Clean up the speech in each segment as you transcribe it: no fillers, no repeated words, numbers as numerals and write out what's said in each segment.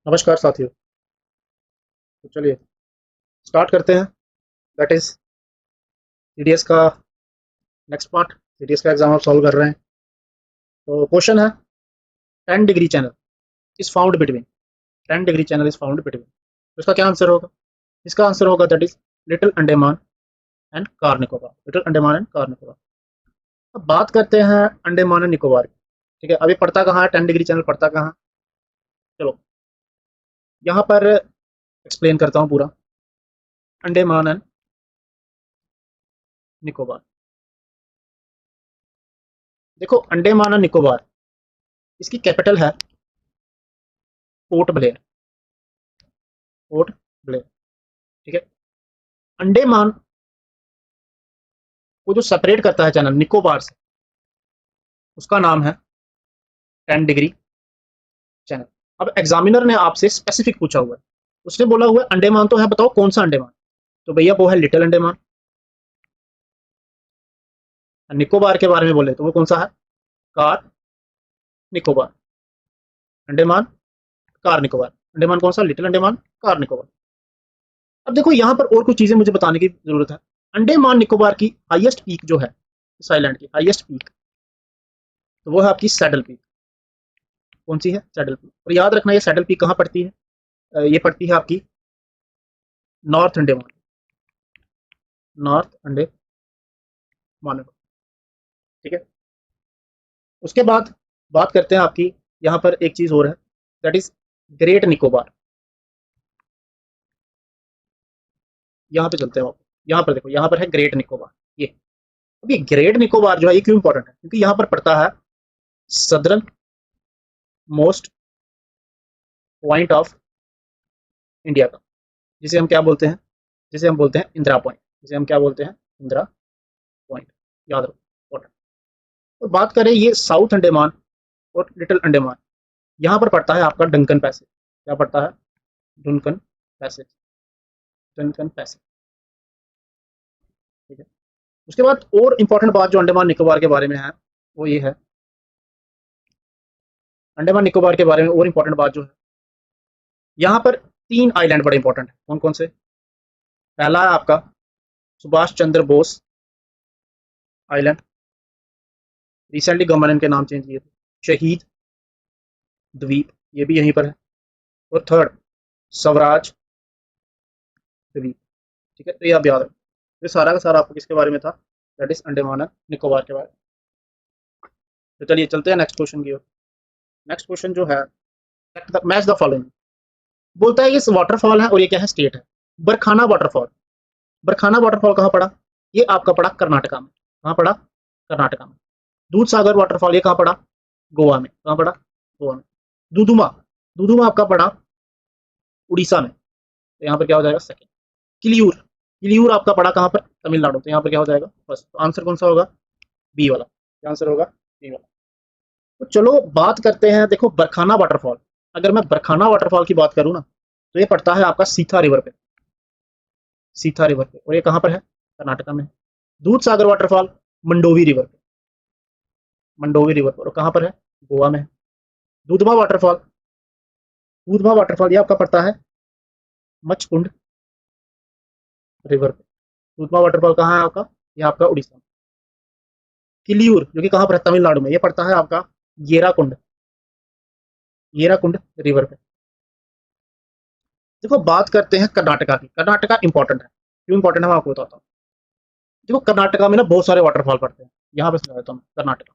नमस्कार साथियों। तो चलिए स्टार्ट करते हैं। दैट इज सीडीएस का नेक्स्ट पार्ट। सीडीएस का एग्जाम आप सॉल्व कर रहे हैं। तो क्वेश्चन है 10 degree channel is found between 10 degree channel is found between. तो इसका क्या आंसर होगा? इसका आंसर होगा that is little Andaman and car Nicobar. Little Andaman and car Nicobar. अब बात करते हैं अंडमान एंड निकोबार की। ठीक है, अभी पड़ता कहाँ है 10 डिग्री चैनल? पड़ता कहाँ? चलो यहाँ पर एक्सप्लेन करता हूँ पूरा। अंडमान एंड निकोबार, देखो अंडमान एंड निकोबार, इसकी कैपिटल है पोर्ट ब्लेयर। पोर्ट ब्लेयर, ठीक है। अंडमान को जो सेपरेट करता है चैनल निकोबार से, उसका नाम है 10 डिग्री चैनल। अब एग्जामिनर ने आपसे स्पेसिफिक पूछा हुआ है, उसने बोला हुआ है अंडमान तो है, बताओ कौन सा अंडमान? तो भैया वो है लिटिल अंडमान। निकोबार के बारे में बोले तो वो कौन सा है? कार निकोबार। अंडमान कार निकोबार। अंडमान कौन सा? Little Andaman, car Nicobar. अब देखो यहाँ पर और कुछ चीजें मुझे बताने की जरूरत है। अंडमान निकोबार की हाईएस्ट पीक जो है इस आइलैंड की हाईएस्ट पीक, तो वो है आपकी सैडल पीक। कौन सी है? Saddle peak. और याद रखना ये सैडल पीक कहाँ पड़ती है? ये पड़ती है आपकी नॉर्थ अंडमान। नॉर्थ अंडमान, ठीक है। उसके बाद बात करते हैं आपकी, यहाँ पर एक चीज और है, दैट इज ग्रेट निकोबार। यहाँ पे चलते हैं आप, यहाँ पर देखो, यहाँ पर है ग्रेट निकोबार। ये अब ये ग्रेट निकोबार जो है ये क्यों इंपॉर्टेंट है? क्योंकि यहाँ पर पड़ता है southern most point of India का, जिसे हम क्या बोलते हैं? जिसे हम बोलते हैं इंदिरा पॉइंट। जिसे हम क्या बोलते हैं? इंदिरा पॉइंट। याद रखो, इंपॉर्टेंट। और बात करें ये साउथ अंडमान और लिटिल अंडमान, यहाँ पर पड़ता है आपका डंकन पैसेज। क्या पड़ता है? डुनकन पैसेज। डनकन पैसेज, ठीक है। उसके बाद और इंपॉर्टेंट बात जो अंडमान निकोबार के बारे में है वो ये है, अंडमान निकोबार के बारे में और इंपॉर्टेंट बात जो है, यहाँ पर 3 आइलैंड बड़े इंपॉर्टेंट है। कौन कौन से? पहला है आपका Subhash Chandra Bose island, recently government के नाम चेंज किए थे। शहीद द्वीप, ये भी यहीं पर है। और थर्ड स्वराज द्वीप, ठीक है। तो ये आप याद रखें। ये सारा का सारा आपको किसके बारे में था? That is Andaman and Nicobar के बारे में। तो चलिए चलते हैं नेक्स्ट क्वेश्चन की ओर। नेक्स्ट क्वेश्चन जो है, मैच द फॉलोइंग, बोलता है ये वाटरफॉल है और ये क्या है? स्टेट है। बरखाना वाटरफॉल। बरखाना वाटरफॉल कहाँ पड़ा? ये आपका पड़ा कर्नाटका में। कहाँ पड़ा? कर्नाटका में। दूध सागर वाटरफॉल ये कहाँ पड़ा? गोवा में। कहाँ पड़ा? गोवा में। दुदुमा, दुदुमा आपका पड़ा उड़ीसा में। तो यहाँ पर क्या हो जाएगा? सेकंड। किलियूर, किलियूर आपका पड़ा कहाँ पर? तमिलनाडु। तो यहाँ पर क्या हो जाएगा? फर्स्ट। तो आंसर कौन सा होगा? बी वाला। क्या आंसर होगा? बी वाला। तो चलो बात करते हैं, देखो बरखाना वाटरफॉल, अगर मैं बरखाना वाटरफॉल की बात करूँ ना, तो ये पड़ता है आपका सीथा रिवर पे। सीथा रिवर पे, और ये कहाँ पर है? कर्नाटका में। दूध सागर वाटरफॉल मंडोवी रिवर पे। मंडोवी रिवर पर, और कहाँ पर है? गोवा में है। दूधवा वाटरफॉल, दूधवा वाटरफॉल ये आपका पड़ता है मचकुंड रिवर पे। दूधवा वाटरफॉल कहाँ है आपका? ये आपका उड़ीसा में। किलियूर जो कि कहाँ पर है? तमिलनाडु में। ये पड़ता है आपका येराकुंड, येराकुंड रिवर पे। देखो बात करते हैं कर्नाटका की। कर्नाटका इंपॉर्टेंट है। क्यों इंपॉर्टेंट है मैं आपको बताता हूँ। देखो कर्नाटका में ना बहुत सारे वाटरफॉल पड़ते हैं। यहाँ पे समझाता हूँ कर्नाटका।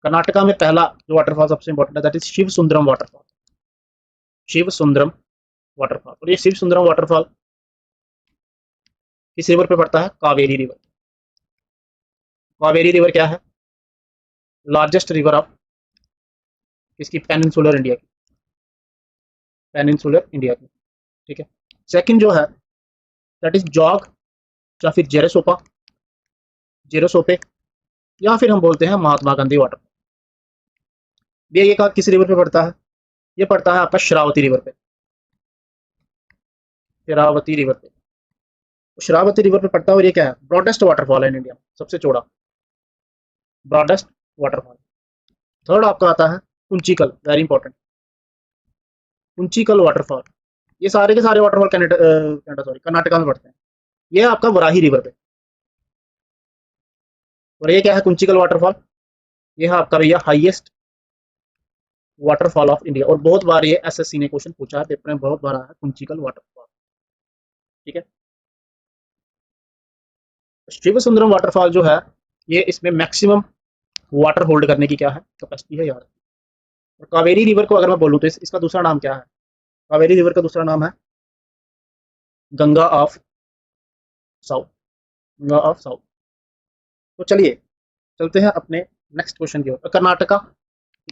कर्नाटका में पहला जो वाटरफॉल सबसे इंपॉर्टेंट है that is Shiv Sundaram waterfall. Shiv Sundaram waterfall, और ये शिव सुंदरम वाटरफॉल किस रिवर पे पड़ता है? कावेरी रिवर। कावेरी रिवर क्या है? लार्जेस्ट रिवर ऑफ किसकी? पेनिनसुलर इंडिया की। पेनिनसुलर इंडिया की, ठीक है। सेकंड जो है दैट इज जॉग या फिर जेरेसोपा, जेरोसोपे, या फिर हम बोलते हैं महात्मा गांधी वाटर। ये कहा किस रिवर पे पड़ता है? ये पड़ता है आपका शरावती रिवर पे। शरावती रिवर पे, शरावती रिवर पे पड़ता है। और ये क्या है? ब्रॉडेस्ट वाटरफॉल है इन इंडिया में, सबसे चौड़ा ब्रॉडेस्ट वाटरफॉल। थर्ड आपका आता है Kunchikal, very important, Kunchikal waterfall. ये सारे के सारे वाटरफॉल कनाडा सॉरी कर्नाटका में पड़ते हैं। ये है आपका वराही रिवर पे। और ये क्या है कुंचिकल वाटरफॉल, ये है आपका भैया हाईएस्ट वाटरफॉल ऑफ इंडिया। और बहुत बार ये एसएससी ने क्वेश्चन पूछा है, पेपर में बहुत बार आया है कुंचिकल वाटरफॉल। ठीक है, शिव सुंदरम वाटरफॉल जो है ये इसमें मैक्सिमम वाटर होल्ड करने की क्या है कैपेसिटी है यार। और कावेरी रिवर को अगर मैं बोलूँ तो इसका दूसरा नाम क्या है, कावेरी रिवर का दूसरा नाम है Ganga of south, Ganga of south. तो चलिए चलते हैं अपने नेक्स्ट क्वेश्चन की ओर। कर्नाटका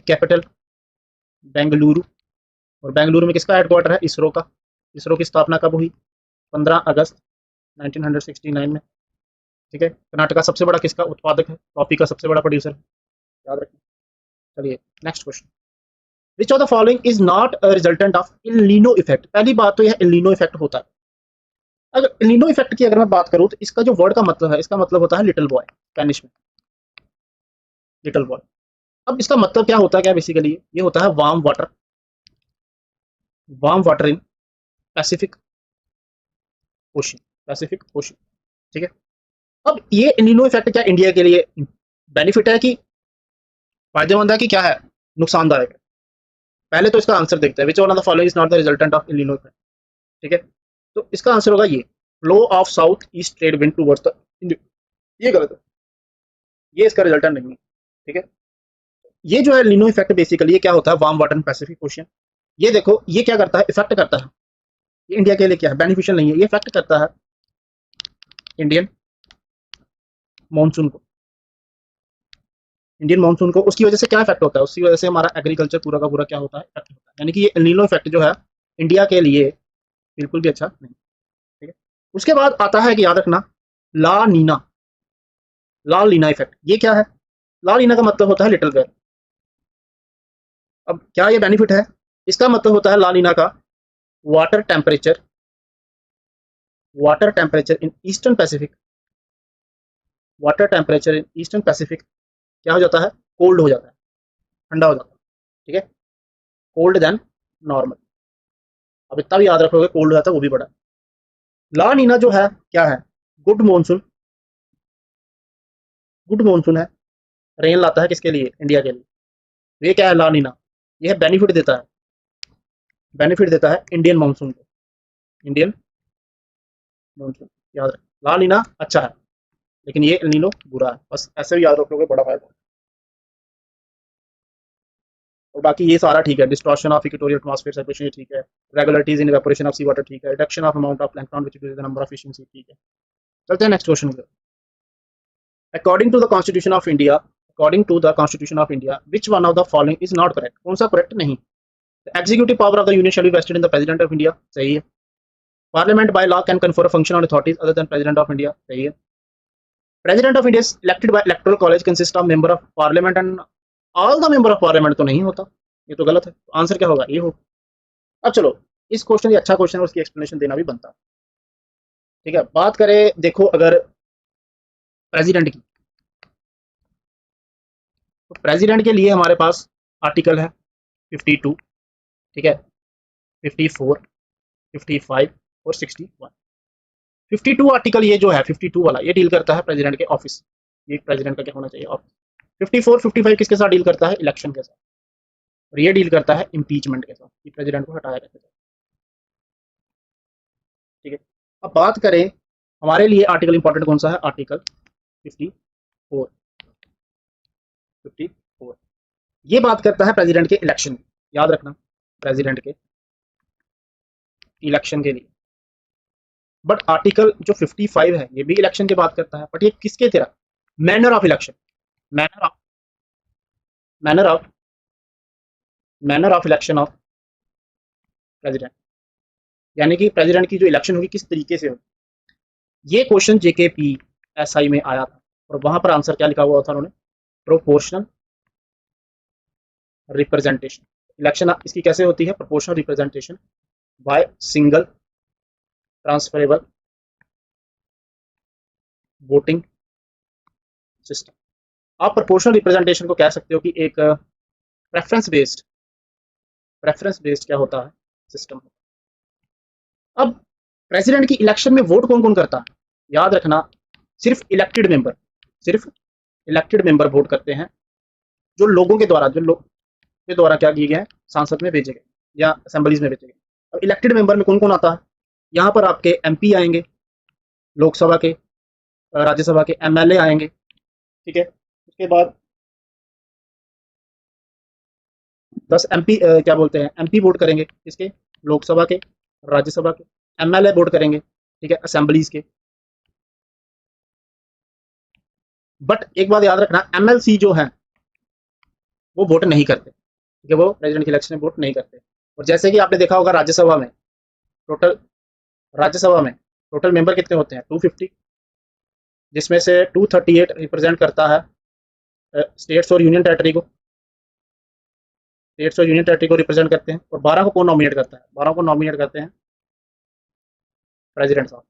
कैपिटल बेंगलुरु, और बेंगलुरु में किसका हेडक्वार्टर है, इसरो का। इसरो की स्थापना कब हुई, 15 अगस्त 1969 में। ठीक है, कर्नाटका सबसे बड़ा किसका उत्पादक है, कॉफी का सबसे बड़ा प्रोड्यूसर है, याद रखें। चलिए next question, which of the following is not a resultant of El Nino effect. पहली बात तो यह इल नीनो इफेक्ट होता है। अगर इल नीनो इफेक्ट की अगर मैं बात करूं तो इसका जो वर्ड का मतलब है, इसका मतलब होता है लिटिल बॉय, स्पेनिश में लिटिल बॉय। अब इसका मतलब क्या होता है, क्या बेसिकली ये होता है warm water, warm water in Pacific ocean, Pacific ocean. ठीक है, अब ये इलिनो इफेक्ट क्या इंडिया के लिए बेनिफिट है कि फायदेमंद है कि क्या है नुकसानदायक है। पहले तो इसका आंसर देखते हैं, which one of the following is not the resultant of El Nino effect. ठीक है, तो इसका आंसर होगा ये, flow of south east trade wind towards the India. ये गलत है, ये इसका रिजल्टेंट नहीं है। ठीक है, ये जो है लिनो इफेक्ट बेसिकली ये क्या होता है, warm water in Pacific ocean. ये देखो ये क्या करता है, इफेक्ट करता है, ये इंडिया के लिए क्या है बेनिफिशियल नहीं है, ये इफेक्ट करता है इंडियन मानसून को, इंडियन मानसून को। उसकी वजह से क्या इफेक्ट होता है, उसकी वजह से हमारा एग्रीकल्चर पूरा का पूरा क्या होता है, इफेक्ट होता है। यानी कि ये एल इफेक्ट जो है इंडिया के लिए बिल्कुल भी अच्छा नहीं। ठीक है, उसके बाद आता है कि याद रखना ला नीना, ला लीना इफेक्ट। ये क्या है, ला लीना का मतलब होता है लिटिल बेयर। अब क्या ये बेनिफिट है, इसका मतलब होता है ला लीना का water temperature, water temperature in eastern Pacific, water temperature in eastern Pacific क्या हो जाता है, कोल्ड हो जाता है, ठंडा हो जाता है। ठीक है, कोल्ड देन नॉर्मल। अब इतना भी याद रखोगे कोल्ड हो जाता है वो भी बड़ा। ला नीना जो है क्या है, गुड मॉनसून, गुड मॉनसून है, रेन लाता है किसके लिए, इंडिया के लिए। ये क्या है ला नीना, ये बेनिफिट देता है, बेनिफिट देता है इंडियन मानसून को, इंडियन मानसून। याद रख ला नीना अच्छा है लेकिन ये एल नीनो बुरा है, बस ऐसे भी याद रखोगे बड़ा फायदा। और बाकी ये सारा ठीक है, distortion of equatorial atmosphere circulation ये ठीक है, regularities in evaporation of sea water ठीक है, reduction of amount of plankton which increase the number of fish in sea ठीक है। चलते हैं नेक्स्ट क्वेश्चन पे। According to the constitution of India, according to the constitution of India which one of the following is not correct. कौन सा correct नहीं, executive power of the union shall be vested in the president of India, सही है। Parliament by law can confer function on authorities other than president of India, सही है। President of India is elected by electoral college consist of member of parliament and all the member of parliament, तो नहीं होता, ये तो गलत है। तो आंसर क्या होगा, ये होगा। अब चलो इस क्वेश्चन ये अच्छा क्वेश्चन है, उसकी एक्सप्लेनेशन देना भी बनता है। ठीक है, बात करें देखो अगर प्रेसिडेंट की, तो प्रेसिडेंट के लिए हमारे पास आर्टिकल है 52, ठीक है, 54, 55 और 61। 52 आर्टिकल ये जो है 52 वाला ये डील करता है प्रेसिडेंट के ऑफिस, ये प्रेसिडेंट का क्या होना चाहिए ऑफिस। 54, 55 किसके साथ डील करता है, इलेक्शन के साथ। और ये डील करता है इम्पीचमेंट के साथ, कि प्रेसिडेंट को हटाया कैसे जाए। ठीक है, अब बात करें हमारे लिए आर्टिकल इंपॉर्टेंट कौन सा है, आर्टिकल 54, 54 ये बात करता है प्रेसिडेंट के इलेक्शन की, याद रखना प्रेसिडेंट के इलेक्शन के लिए। बट आर्टिकल जो 55 है ये भी इलेक्शन की बात करता है, बट ये किसके तेरा manner of election, manner of manner of manner of election of president, यानी कि प्रेसिडेंट की जो इलेक्शन होगी किस तरीके से होगी। ये क्वेश्चन जेकेपी एसआई में आया था और वहां पर आंसर क्या लिखा हुआ था उन्होंने, प्रोपोर्शनल रिप्रेजेंटेशन। इलेक्शन इसकी कैसे होती है, proportional representation by single transferable voting system. आप प्रोपोर्शनल रिप्रेजेंटेशन को कह सकते हो कि एक प्रेफरेंस बेस्ड क्या होता है सिस्टम। अब प्रेसिडेंट की इलेक्शन में वोट कौन कौन करता है, याद रखना सिर्फ इलेक्टेड मेंबर वोट करते हैं, जो लोगों के द्वारा क्या किए गए हैं, सांसद में भेजे गए या असेंबलीज में भेजे गए। अब इलेक्टेड मेंबर में कौन कौन आता है, यहाँ पर आपके एमपी आएंगे, लोकसभा के, राज्यसभा के एमएलए आएंगे, ठीक है। उसके बाद 10 एमपी क्या बोलते हैं एमपी वोट करेंगे, किसके, लोकसभा के, राज्यसभा के। एमएलए वोट करेंगे, ठीक है, असेंबलीज के। बट एक बात याद रखना, एमएलसी जो है वो वोट नहीं करते, ठीक है, वो प्रेसिडेंट की इलेक्शन में वोट नहीं करते। और जैसे कि आपने देखा होगा टोटल राज्यसभा में टोटल मेंबर कितने होते हैं, 250, जिसमें से 238 रिप्रेजेंट करता है स्टेट्स और यूनियन टेरिटरी को रिप्रेजेंट करते हैं। और 12 को कौन नॉमिनेट करता है, 12 को नॉमिनेट करते हैं प्रेसिडेंट साहब।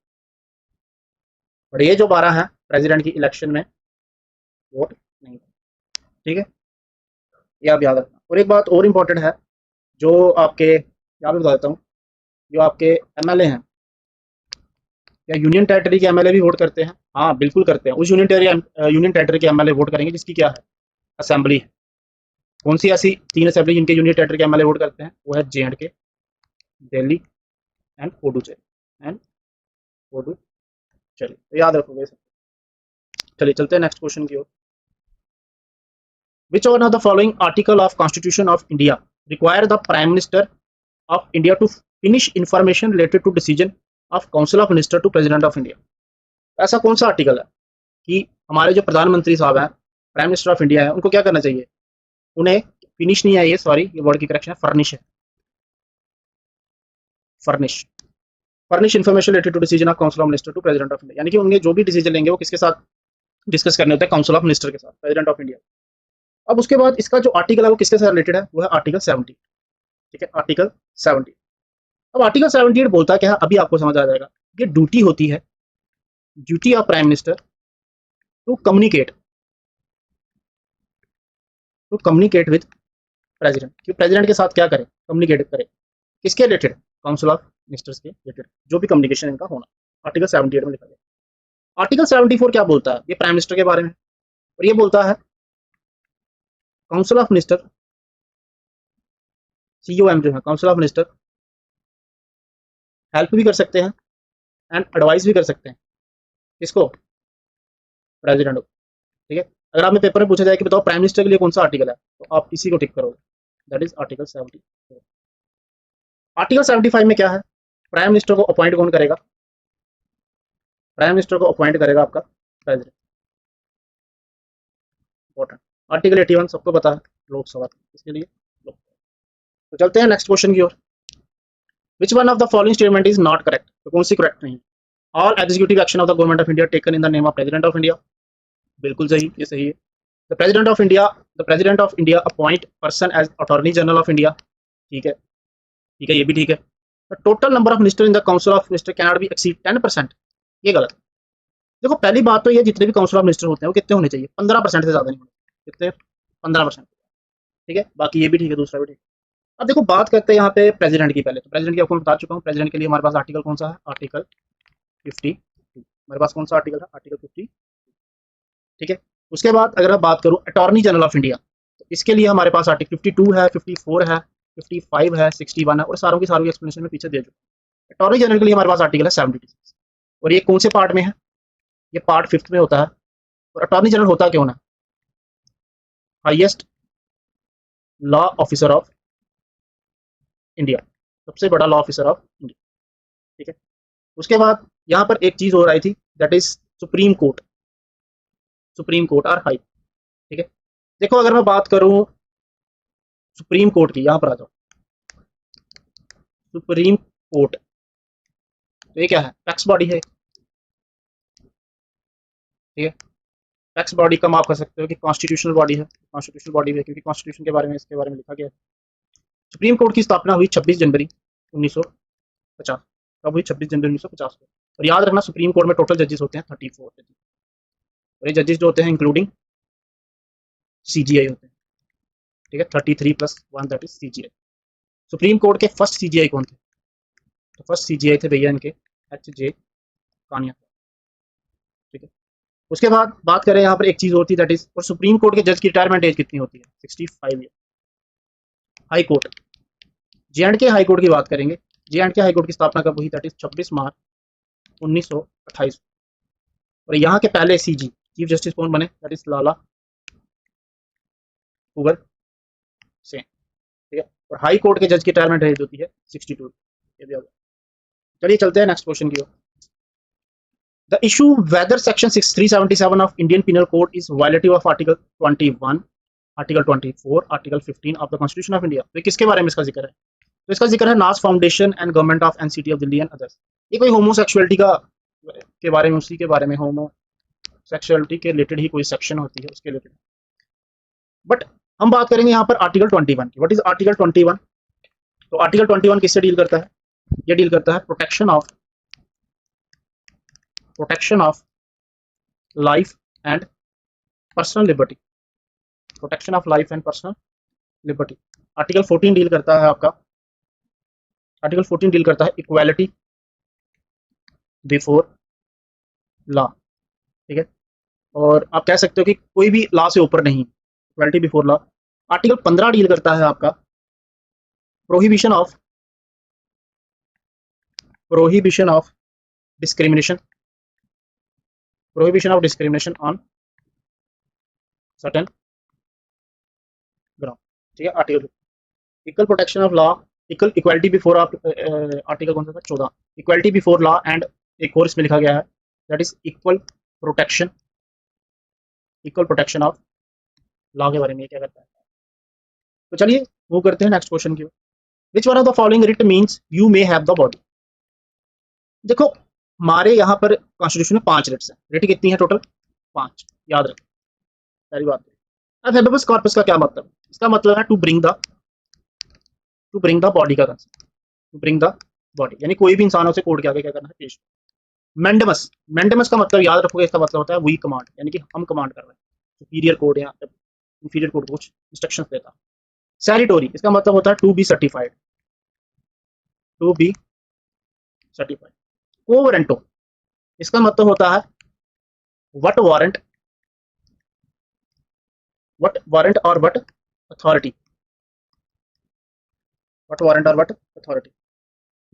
और ये जो 12 हैं प्रेसिडेंट की इलेक्शन में वोट नहीं, ठीक है, ये आप याद रखना। और एक बात और इम्पोर्टेंट है, जो आपके यहाँ पे बता देता हूँ, जो आपके एमएलए हैं या यूनियन टेरिटरी के एमएलए भी वोट करते हैं, हाँ बिल्कुल करते हैं। उस यूनियन टेरिटरी के एमएलए वोट करेंगे जिसकी क्या है, असेंबली है। कौन सी ऐसी 3 असेंबली जिनके यूनियन टेरिटरी के एमएलए वोट करते हैं, वो है जे&के, दिल्ली एंड पुडुचेरी। चलिए तो याद रखोगे सब। चलिए चलते हैं नेक्स्ट क्वेश्चन की ओर। Which one of the following article of Constitution of India require the Prime Minister of India to finish information related to decision of Council of Minister to President of India? ऐसा कौन सा article है कि हमारे जो प्रधानमंत्री साहब हैं, प्राइम मिनिस्टर ऑफ इंडिया है, उनको क्या करना चाहिए, उन्हें फिनिश नहीं है, ये सॉरी ये वर्ड की करेक्शन है, फर्निश है, furnish information related to decision of council of minister to president of India. यानी कि उन्हें जो भी डिसीजन लेंगे वो किसके साथ डिस्कस करने होते हैं, काउंसिल ऑफ मिनिस्टर के साथ, प्रेसिडेंट ऑफ इंडिया। अब उसके बाद इसका जो आर्टिकल है वो किसके साथ रिलेटेड है, वो है आर्टिकल 70, ठीक है, आर्टिकल 70। अब आर्टिकल 78 बोलता क्या है, अभी आपको समझ आ जाएगा। ये ड्यूटी होती है, duty of prime minister to communicate with president, कि प्रेसिडेंट के साथ क्या करे, कम्युनिकेट करे, किसके रिलेटेड, काउंसिल ऑफ मिनिस्टर्स के रिलेटेड, जो भी कम्युनिकेशन इनका होना। आर्टिकल 78 में लिखा गया। आर्टिकल 74 क्या बोलता है, ये प्राइम मिनिस्टर के बारे में, और ये बोलता है काउंसिल ऑफ मिनिस्टर, COM जो है काउंसिल ऑफ मिनिस्टर, हेल्प भी कर सकते हैं एंड एडवाइस भी कर सकते हैं, किसको, प्रेसिडेंट को, ठीक है। अगर आपने पेपर में पूछा जाए कि बताओ प्राइम मिनिस्टर के लिए कौन सा आर्टिकल है, तो आप इसी को टिक करोगे, दैट इज आर्टिकल 70। आर्टिकल 75 में क्या है, प्राइम मिनिस्टर को अपॉइंट कौन करेगा, प्राइम मिनिस्टर को अपॉइंट करेगा आपका प्रेसिडेंट, इंपॉर्टेंट। आर्टिकल 81 सबको पता है, लोकसभा, इसके लिए तो चलते हैं नेक्स्ट क्वेश्चन की ओर। Which one of the following statement is not correct, तो कौन सी करेक्ट नहीं, all executive action of the government of India taken in the name of president of India, बिल्कुल सही, ये सही है। The president of India appoint person as attorney general of India, ठीक है, ये भी ठीक है। The total number of minister in the council of minister cannot be exceed 10%, ये गलत है। देखो पहली बात तो ये, जितने भी काउंसिल ऑफ मिनिस्टर होते हैं वो कितने होने चाहिए, 15% से ज्यादा नहीं होने, कितने, 15%, ठीक है, बाकी ये भी ठीक है, दूसरा भी ठीक है। अब देखो बात करते हैं यहाँ पे प्रेसिडेंट की। पहले तो प्रेसिडेंट की आपको बता चुका हूँ, प्रेसिडेंट के लिए हमारे पास आर्टिकल कौन सा है, आर्टिकल 50, हमारे पास कौन सा आर्टिकल है, आर्टिकल 50, ठीक है। उसके बाद अगर मैं बात करूँ अटॉर्नी जनरल ऑफ इंडिया, तो इसके लिए हमारे पास आर्टिकल 52 है, 54 है, 55 है, 61 है, और सारों की एक्सप्लेनेशन में पीछे दे चुका। अटॉर्नी जनरल के लिए हमारे पास आर्टिकल है 76, और ये कौन से पार्ट में है, ये पार्ट 5th में होता है। और अटॉर्नी जनरल होता क्यों ना, highest law officer of India, सबसे बड़ा लॉ ऑफिसर ऑफ इंडिया, ठीक है। उसके बाद यहाँ पर एक चीज और आई थी, दैट इज सुप्रीम कोर्ट और हाई, ठीक है। देखो अगर मैं बात करूं सुप्रीम कोर्ट की, यहां पर आ जाओ, सुप्रीम कोर्ट, तो ये क्या है, टैक्स बॉडी है, ठीक है। टैक्स बॉडी का आप कह सकते हो कि कॉन्स्टिट्यूशनल बॉडी है, कॉन्स्टिट्यूशनल बॉडी है, क्योंकि कॉन्स्टिट्यूशन के बारे में, इसके बारे में लिखा गया है। सुप्रीम कोर्ट की स्थापना हुई 26 जनवरी 1950, कब हुई, 26 जनवरी 1950 को। और याद रखना सुप्रीम कोर्ट में टोटल जजेस होते हैं 34 जजेस, और ये जजेस जो होते हैं इंक्लूडिंग CGI होते हैं, ठीक है, 33+1 that is CGI। Supreme court के फर्स्ट CGI कौन थे? तो फर्स्ट CGI थे भैया इनके HJ कानिया। ठीक है, उसके बाद बात करें यहाँ पर एक चीज होती है दैट इज, और सुप्रीम कोर्ट के जज की रिटायरमेंट एज कितनी होती है? 65 year. High court, J&K high court की बात करेंगे, J&K हाई कोर्ट की स्थापना कब हुई? दैट इज 26 मार्च 1928। और यहाँ के पहले CG चीफ जस्टिस कौन बने? दैट इज लाला कुबर सेन। ठीक है, और हाई कोर्ट के जज की रिटायरमेंट एज होती है 62। ये भी होगा। चलिए चलते हैं नेक्स्ट क्वेश्चन की ओर। The issue whether section 377 of Indian Penal Code is violative of Article 21, Article 24, Article 15 of the Constitution of India। तो किसके बारे में इसका जिक्र है? तो इसका जिक्र है नाज foundation and government of NCT of Delhi and others. ये कोई होमोसेक्सुअलिटी का के बारे में, उसी के बारे में, होमोसेक्सुअलिटी के रिलेटेड ही कोई सेक्शन होती है उसके रिलेटेड। बट हम बात करेंगे यहाँ पर आर्टिकल 21 की। What is article 21? तो आर्टिकल 21 किससे डील करता है? ये डील करता है protection of life and personal liberty. Protection of life and personal liberty. Article 14 deal करता है आपका, आर्टिकल 14 डील करता है इक्वालिटी बिफोर लॉ। ठीक है, और आप कह सकते हो कि कोई भी लॉ से ऊपर नहीं, equality before law. Article 15 deal करता है आपका prohibition of discrimination on certain ground. ठीक है, article equal protection of law, equal equality before, article कौन सा था? 14, इक्वालिटी बिफोर लॉ। एंड एक और इसमें लिखा गया है that is equal protection of law के बारे में क्या करता है। तो चलिए मूव करते हैं नेक्स्ट क्वेश्चन की। विच one of the following writ means you may have the body? देखो हमारे यहाँ पर कॉन्स्टिट्यूशन में 5 रिट्स हैं। रिट कितनी है टोटल? 5, याद रखें, पहली बात। अब हेबियस कॉर्पस का क्या मतलब? इसका मतलब है टू ब्रिंग द बॉडी का concept, to bring the body, यानी कोई भी इंसान उसे कोर्ट के आगे क्या करना है? पेश। मैंडेमस का मतलब याद रखोगे, इसका मतलब होता है वी कमांड, यानी कि हम कमांड कर रहे हैं। सुपीरियर कोर्ट या इंफीरियर कोर्ट कुछ इंस्ट्रक्शंस देता है। सैलिटोरी, इसका मतलब होता है टू बी सर्टिफाइड। कोवरेंटो, इसका मतलब होता है व्हाट वारंट और व्हाट अथॉरिटी।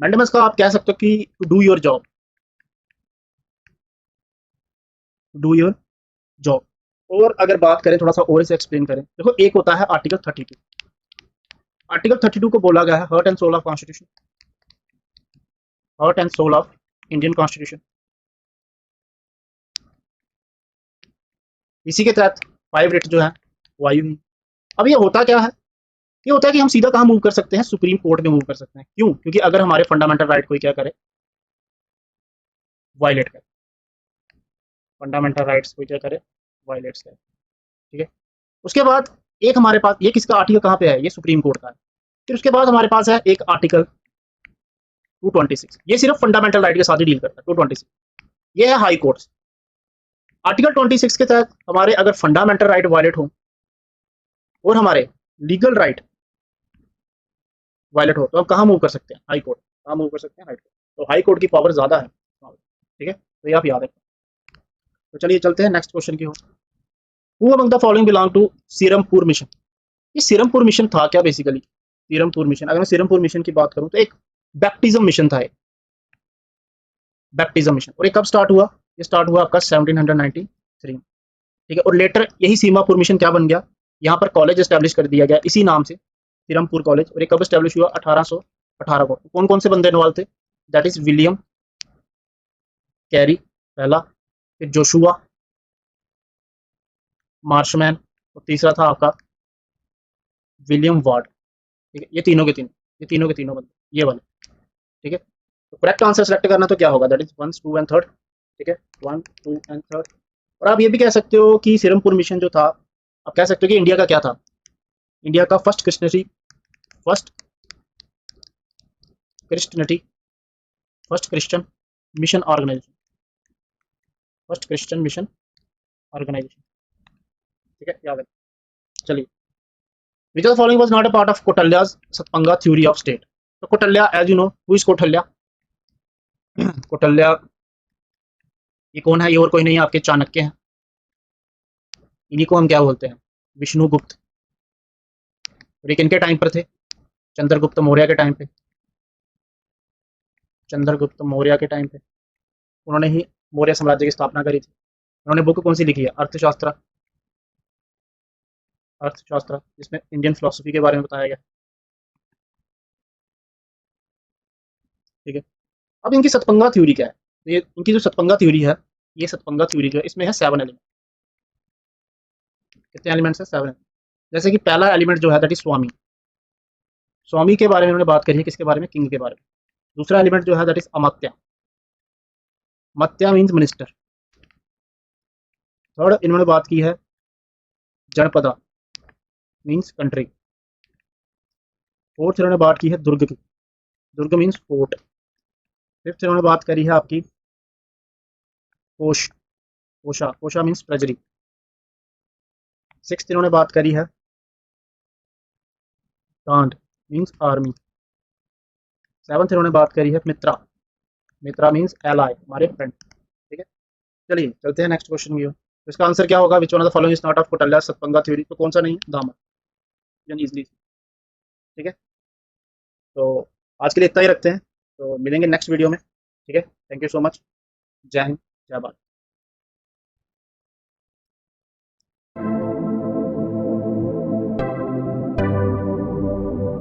मैंडेमस का आप कह सकते हो कि टू डू योर जॉब। और अगर बात करें थोड़ा सा और इसे एक्सप्लेन करें, देखो एक होता है आर्टिकल 32। आर्टिकल 32 को बोला गया है heart and soul of constitution, heart and soul of Indian constitution. इसी के तहत 5 रिट जो है वो आई हुई। अब ये होता क्या है? ये होता है कि हम सीधा कहाँ मूव कर सकते हैं? सुप्रीम कोर्ट में मूव कर सकते हैं। क्यों? क्योंकि अगर हमारे फंडामेंटल राइट कोई क्या करे? वायलेट करे। फंडामेंटल राइट्स कोई क्या करे? वायलेट्स करे। ठीक है, उसके बाद एक हमारे पास ये किसका आर्टिकल कहाँ पे है? ये सुप्रीम कोर्ट का है। फिर उसके बाद हमारे पास है एक आर्टिकल 226। ये सिर्फ फंडामेंटल राइट के साथ ही डील करता है। 226 ये है हाई कोर्ट। आर्टिकल 26 के तहत हमारे अगर फंडामेंटल राइट वायलेट हो और हमारे लीगल राइट वायलेट हो तो हम कहाँ मूव कर सकते हैं? High court. कहाँ मूव कर सकते हैं? High court. तो हाई कोर्ट की पावर ज्यादा है। ठीक है, तो ये आप याद रखें। तो चलिए चलते हैं नेक्स्ट क्वेश्चन की। Who among the following belong to Serampore mission? ये सीरमपुर मिशन था क्या बेसिकली? सीरमपुर मिशन, अगर मैं सीरमपुर मिशन की बात करूं तो एक बैप्टिज्म मिशन था, एक बैप्टिज्म मिशन। और ये कब स्टार्ट हुआ? ये स्टार्ट हुआ आपका 1793। ठीक है, और लेटर यही सीमापुर मिशन क्या बन गया? यहाँ पर कॉलेज एस्टेब्लिश कर दिया गया इसी नाम से, सीरमपुर कॉलेज। और ये कब एस्टेब्लिश हुआ? 1818 को। कौन कौन से बंदे इन्वॉल्व थे? दैट इज विलियम कैरी पहला, फिर जोशुआ मार्शमैन, और तीसरा था आपका विलियम वार्ड। ठीक है, ये तीनों के तीनों बंदे ये वाले। ठीक है, तो करेक्ट आंसर सेलेक्ट करना तो क्या होगा? That is 1, 2 and 3। ठीक है, 1, 2 एंड 3। और आप ये भी कह सकते हो कि सीरमपुर मिशन जो था, आप कह सकते हो कि इंडिया का क्या था? इंडिया का फर्स्ट क्रिश्चियन मिशन ऑर्गेनाइजेशन। ठीक है, याद है। चलिए which of the following was not a part of Kautilya's Saptanga theory of state. तो Kautilya, as you know, who is Kautilya? Kautilya ये कौन है? ये और कोई नहीं है, आपके चाणक्य हैं। इन्हीं को हम क्या बोलते हैं? विष्णुगुप्त। और ये किनके टाइम पर थे? चंद्रगुप्त मौर्य के टाइम पे। चंद्रगुप्त मौर्य के टाइम पे उन्होंने ही मौर्य साम्राज्य की स्थापना करी थी। उन्होंने बुक कौन सी लिखी है? अर्थशास्त्र। अर्थशास्त्र जिसमें इंडियन फिलोसफी के बारे में बताया गया। ठीक है। अब इनकी सतपंगा थ्योरी क्या है? तो ये इनकी जो सतपंगा थ्योरी है, ये सतपंगा थ्योरी जो है, इसमें है 7 एलिमेंट। कितने एलिमेंट्स है? 7। जैसे कि पहला एलिमेंट जो है दैट इज स्वामी। स्वामी के बारे में उन्होंने बात करी है, किसके बारे में? किंग के बारे में। दूसरा एलिमेंट जो है that is Amatya. Amatya means minister. Third इन्होंने बात की है जनपदा, मीन्स कंट्री। फोर्थ इन्होंने बात की है दुर्ग की। दुर्ग मीन्स फोर्ट। फिफ्थ इन्होंने बात करी है आपकी कोश। कोशा, कोशा मीन्स ट्रेजरी। सिक्स्थ इन्होंने बात करी है कांड, मीन्स आर्मी। सेवंथ इन्होंने बात करी है मित्रा। मित्रा मीन्स एलाई, हमारे फ्रेंड। ठीक है। चलिए चलते हैं नेक्स्ट क्वेश्चन की ओर। तो इसका आंसर क्या होगा? Which one of the following is not of Kautilya Saptanga theory? तो कौन सा नहीं है? दामन, इजली। ठीक है। तो आज के लिए इतना ही रखते हैं, तो मिलेंगे नेक्स्ट वीडियो में। ठीक है। Thank you so much. जय हिंद, जय भारत।